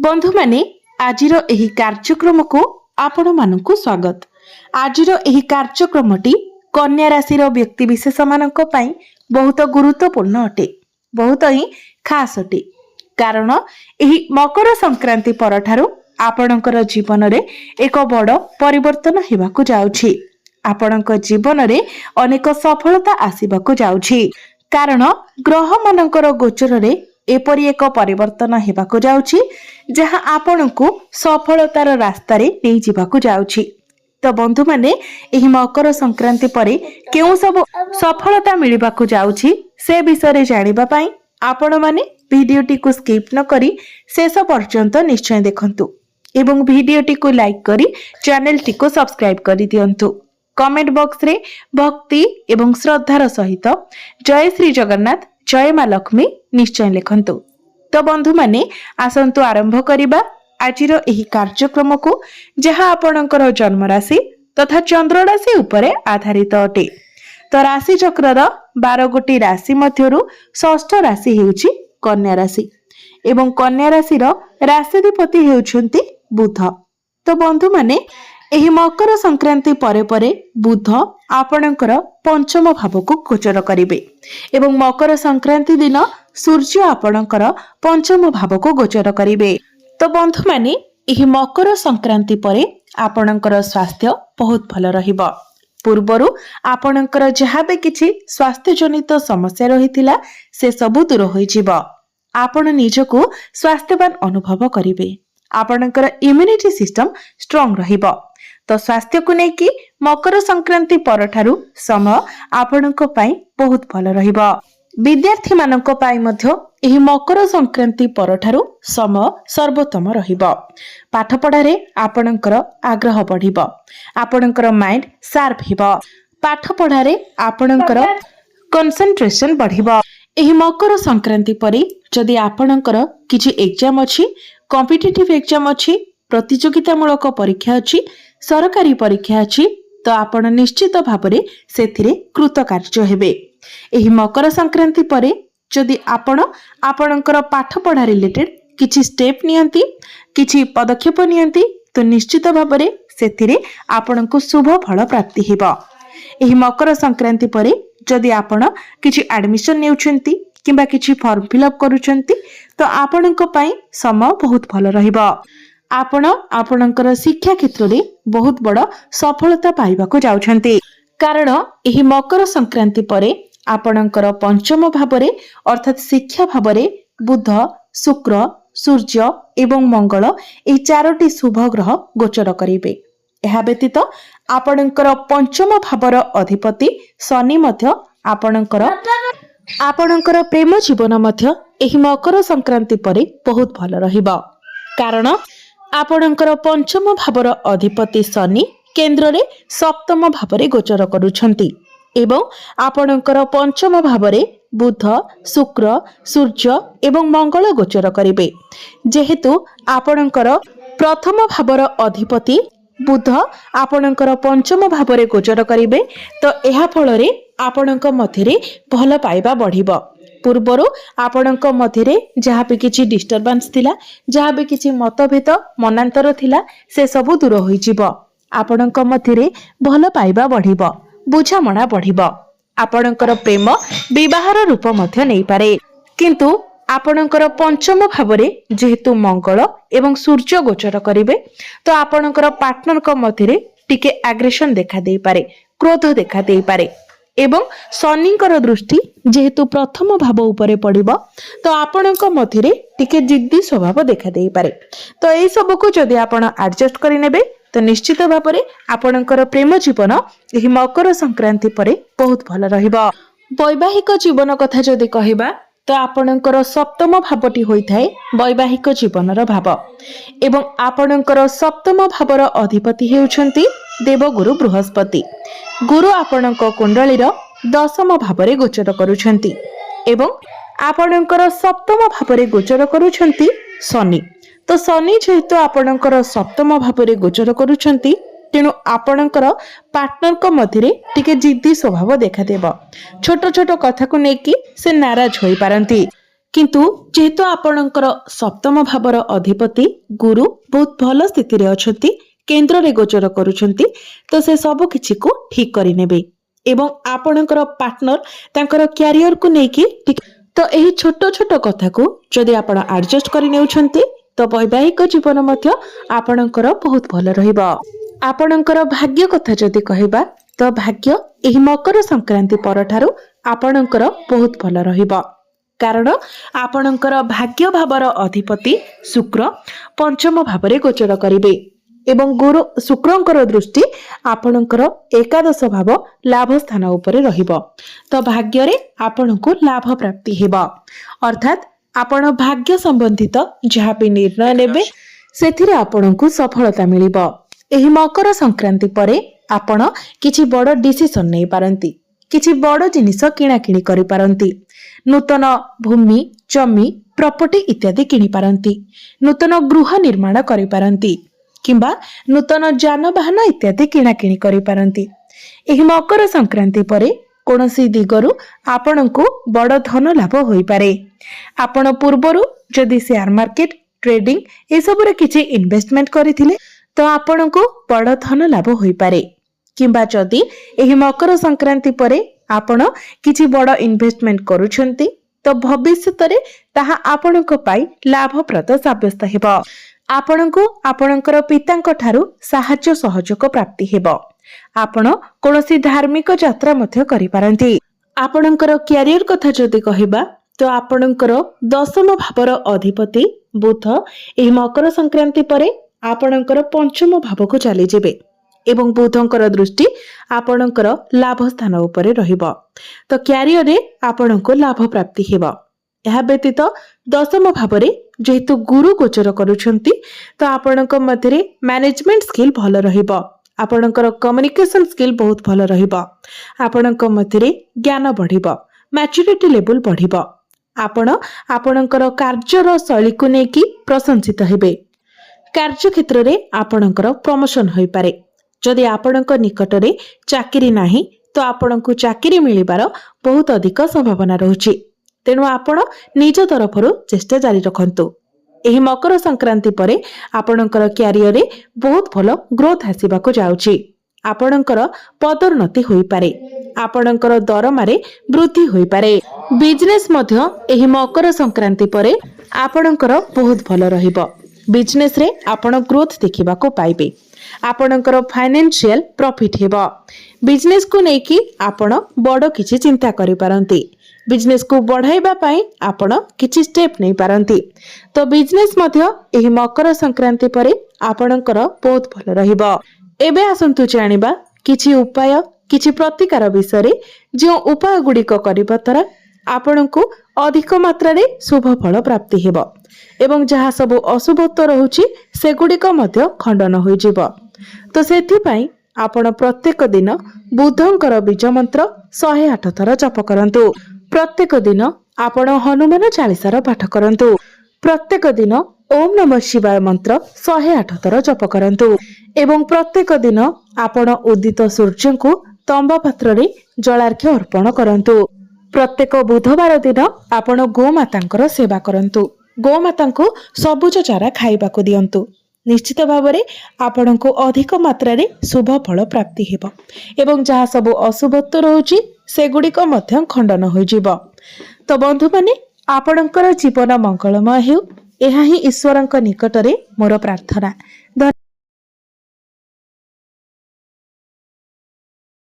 बंधु माने आजिर एही कार्यक्रम को आपण मानकु स्वागत। आजिर एही कार्यक्रमटी कन्या राशि व्यक्ति विशेष मानक पई बहुत गुरुत्वपूर्ण अटे, बहुत ही खास अटे। कारण एही मकर संक्रांति परठारु आपणकर जीवन रे एक बड़ परिवर्तन हेबाकु जाउछि। आपणक जीवन रे अनेक सफलता आसीबाकु जाउछि। कारण ग्रह मानकर गोचर रे एपरि एक परिवर्तन हेबाकु जाउछि जहाँ आपणको सफलतार रास्ता रे नै जिबाकु जाउछि। तो बंधु माने एही मकर संक्रांति परे केउ सब सफलता मिलिबाकु जाउछि से विषय रे जानिबा पई आपण माने भिडियोटी को स्किप न करी शेष पर्यंत निश्चय देखंतु एवं भिडियोटी को लाइक करी चैनल टी को सब्सक्राइब करी दियंतु। कमेंट बॉक्स रे भक्ति एवं श्रद्धार सहित जय श्री जगन्नाथ जय मां लक्ष्मी निश्चय लिखंतु। तो बंधु माने आसंतु आरंभ करिबा आजिर एही कार्यक्रम को जहाँ आपणकर जन्म राशि तथा चंद्र राशि उपरे आधारित अटे। तो राशि चक्रर 12 गोटी राशि मध्यरु षष्ठ राशि हेउछि कन्या राशि एवं कन्या राशि राशिधिपति हेउछन्ति बुध। तो बंधु माने एही मकर संक्रांति परे परे बुध आपणकर पंचम भाव को गोचर करिवे एवं मकर संक्रांति दिन सूर्य आपणकर पंचम भाव को गोचर करिवे। तो बंधु माने एही मकर संक्रांति परे आपणकर स्वास्थ्य बहुत भल रहिबो। पूर्वरु आपणकर जहाँ भी किछि स्वास्थ्य जनित समस्या रहितिला से सब दूर होई जिवो। आपण निजको स्वास्थ्यवान अनुभव करिवे। आपणकर इम्यूनिटी सिस्टम स्ट्रांग रहिबो। तो स्वास्थ्य को नेकी मकर संक्रांति परठारु समय आपणक पई बहुत भल रहिबो। विद्यार्थी मानक पई मध्य एही मकर संक्रांति परठारु समय सर्वोत्तम रहिबो। पाठ पढ़ारे आपणकर आग्रह बढ़िबो। आपणकर माइंड शार्प हिबो। पाठ पढ़ारे आपणकर कंसंट्रेशन बढ़िबो। एही मकर संक्रांति परे जदि आपणकर किछि एग्जाम अछि, कॉम्पिटिटिव एग्जाम अछि, प्रतियोगितामूलक परीक्षा अछि, सरकारी परीक्षा अछि, तो आपण निश्चित भाबरे सेथिरे कृतकार्य हेबे। एही मकर संक्रांति परे जदि आपण आपणकर पाठ पढ़ा रिलेटेड किछि स्टेप नियंती, किछि पदक्षेप नियंती, तो निश्चित भाबरे सेथिरे आपणको शुभ फल प्राप्ति हेबो। एही मकर संक्रांति परे जदि आपण किछि एडमिशन नेउछंती किबा किछि फॉर्म फिलअप करूछंती तो आपणको पई समय बहुत भल रहिबो। आपण आपणकर शिक्षा क्षेत्र रे बहुत बड़ सफलता पाइबाको जाउछंती। कारण एही मकर संक्रांति परे आपणकर पंचम भावरे अर्थात शिक्षा भावरे बुध, शुक्र, सूर्य एवं मंगल एही चारोटी शुभ ग्रह गोचर करिवे। एहा व्यतीत आपणकर पंचम भावर अधिपति शनि मध्य आपणकर प्रेम जीवन मध्य एही मकर संक्रांति परे बहुत भल रहिबो। कारण आपणकर पंचम भावर अधिपति शनि केंद्र रे सप्तम भावरे गोचर करूछंती एवं आपणकर पंचम भावरे बुध, शुक्र, सूर्य एवं मंगल गोचर करिवे। जेहेतु आपणकर प्रथम भावर अधिपति बुध आपणकर पंचम भावरे गोचर करिवे तो एहा फल रे आपणक मध्यरे भल पाइबा बढ़िबो। पूर्वरु आपणक मध्यरे जहाँ भी किछि डिस्टर्बेंस थिला, जहाँ भी किछि मतभेद मनांतर थिला से सब दूर होई जिवो। आपणक मध्यरे भल पाइबा बढ़िबो, बुझामणा बढ़िबो। आपणकर प्रेम विवाहर रूप मध्य नै पारे। किंतु आपणकर पंचम भावरे जेहेतु मंगल एवं सूर्य गोचर करिवे तो आपणकर पार्टनर मध्यरे टिके एग्रेशन देखा देई पारे, क्रोध देखा देई पारे एवं शनिकर दृष्टि जेहेतु प्रथम भाव उपरे पड़िबो तो आपणक मध्यरे टिके जिद्दी स्वभाव देखा देई पारे। तो एई सब को जदि आपण एडजस्ट करि नेबे तो निश्चित भाबरे आपणकर प्रेम जीवन एही मकर संक्रांति परे बहुत भल रहिबो। वैवाहिक जीवन कथा जदि कहिबा तो आपणकर सप्तम भावटी होइथाय वैवाहिक जीवनर भाव एवं आपणकर सप्तम भावर अधिपति हेउछंती देवगुरु बृहस्पति। गुरु आपणक कुंडलीर दशम भावरे गोचर करूछंती एवं आपणकर सप्तम भावरे गोचर करूछंती शनि। तो शनि जेहेतु आपणकर सप्तम भावरे गोचर करूछंती तेणु आपणकर पार्टनर मध्यरे टिके जिद्दी स्वभाव देखा देबो। छोट छोट कथा को नेकी से नाराज होई पारंती। किंतु जेहेतु आपणकर सप्तम भावर अधिपति गुरु बहुत भल स्थिति रे अछंती, केंद्र रे गोचर करूछंती, तो से सब किछि को ठीक करि नेबे एवं आपणकर पार्टनर तांकर कैरियर को नेकी ठीक। तो एही छोट छोट कथा को जदि आपण एडजस्ट करि नेउछंती तो वैवाहिक जीवन मध्य आपणकर बहुत भल रहिबो। आपणकर भाग्य कथा जदि कहबा तो भाग्य एही मकर संक्रांति परठारु आपणकर बहुत भल रहिबो, कारण आपणकर भाग्य भावर अधिपति शुक्र पंचम भावरे गोचर करिवे एवं गुरु शुक्रंकर दृष्टि आपणकर एकादश भाव लाभ स्थान उपरे रहिबो। तो भाग्य रे आपणको लाभ प्राप्ति हेबो, अर्थात आपण भाग्य संबंधित जहाँ भी निर्णय नेबे सेथिरे आपणको सफलता मिलिबो। एही मकर संक्रांति परे आपण किछि बड़ डिसिजन नै पारंती, किछि बड़ जिनिस किणा किणी करि पारंती, नूतन भूमि जमी प्रॉपर्टी इत्यादि किणी पारंती, नूतन गृह निर्माण करि पारंती किंबा नूतन जानवाहन इत्यादि किणा किणी करि पारंती। एही मकर संक्रांति परे कोनोसी दिगरु आपणको बड़ धन लाभ होई पारे। आपण पूर्वरु जदि शेयर मार्केट ट्रेडिंग ए सब रे किछि इन्वेस्टमेंट करिथिले तो आपणको बड़ धन लाभ होई पारे, किंबा जदि एही मकर संक्रांति परे आपण किछि बड़ इन्वेस्टमेंट करूछंती तो भविष्य रे ताहा आपणको पाई लाभप्रद साब्यस्त हेबो। आपणको आपणकर पितांक ठारू साहाय्य सहयोग प्राप्ति हेबो। आपण कोनोसी धार्मिक यात्रा मध्य करि पारंती। आपणकर कैरियर कथा जदि कहबा तो आपणकर दशम भावर अधिपति बुध एही मकर संक्रांति परे आपणकर पंचम भाव को चली जेबे एवं बुधंकर दृष्टि आपणकर लाभ स्थान उपरे रहिबो। तो कैरियर रे आपणको लाभ प्राप्ति हेबो। यह व्यतीत दशम भावरे जेहेतु गुरु गोचर करूछंती तो आपणक मध्यरे मैनेजमेंट स्किल भल रहिबो, आपणकर कम्युनिकेशन स्किल बहुत भल रहिबो, आपणक मध्यरे ज्ञान बढ़िबो, मैच्योरिटी लेवल बढ़िबो, आपण आपणकर कार्यर शैली को नेकी प्रशंसित हेबे। कार्य क्षेत्र रे आपणकर प्रमोशन होई पारे। जदि आपणक निकटरे चाकरी नाही तो आपणको चाकरी मिलिबार बहुत अधिक संभावना रहुछि, तेणु आपण निज तरफरु चेष्टा जारी रखंतु। एही मकर संक्रांति परे आपणकर कैरियर रे बहुत भल ग्रोथ आसीबाको जाउछि। आपणकर पदोन्नति होई पारे, आपणकर दरमारे वृद्धि होई पारे। बिजनेस मध्य एही मकर संक्रांति परे आपणकर बहुत भल रहिबो। बिजनेस रे आपण ग्रोथ देखिबाको पाइबे, आपणकर फाइनेंशियल प्रॉफिट हेबो। बिजनेस को नेकी आपण बड़ किछि चिंता करि पारंती, बिजनेस को बढ़ाइबा पाई आपण किछि स्टेप नै पारंती। तो बिजनेस मध्य एही मकर संक्रांति परे आपणकर बहुत भल रहिबो। एबे आसंतु जानिबा किछि उपाय किछि प्रतिकार विषय रे, जे उपाय गुडिक करिबा द्वारा आपणको अधिक मात्रा रे शुभ फल प्राप्ति हेबो एवं जहाँ सब अशुभत्व रहुछि से गुडिक मध्य खंडन होई जिवो। तो सेथि पई आपण प्रत्येक दिन बुधंकर बीज मंत्र 108 थर जप करंतु। प्रत्येक दिन आपण हनुमान चालीसार पाठ करंतु। प्रत्येक दिन ओम नमः शिवाय मंत्र 108 थर जप करंतु एवं प्रत्येक दिन आपण उदित सूर्य को तंबा पात्र रे जलार्घ्य अर्पण करंतु। प्रत्येक बुधवार दिन आपण गोमातांकर सेवा करंतु। गोमाता को सबुज चारा खाइबा को दियंतु। निश्चित भाव में आपण को अधिक मात्रा रे शुभ फल प्राप्ति हेबो एवं जहाँ सब अशुभत्व रहुछि सेगुड़िक मध्य खंडन हो जिवो। तो बंधु माने आपणकर जीवन मंगलमय हेउ, एहा ही ईश्वरंक निकटरे मोर प्रार्थना।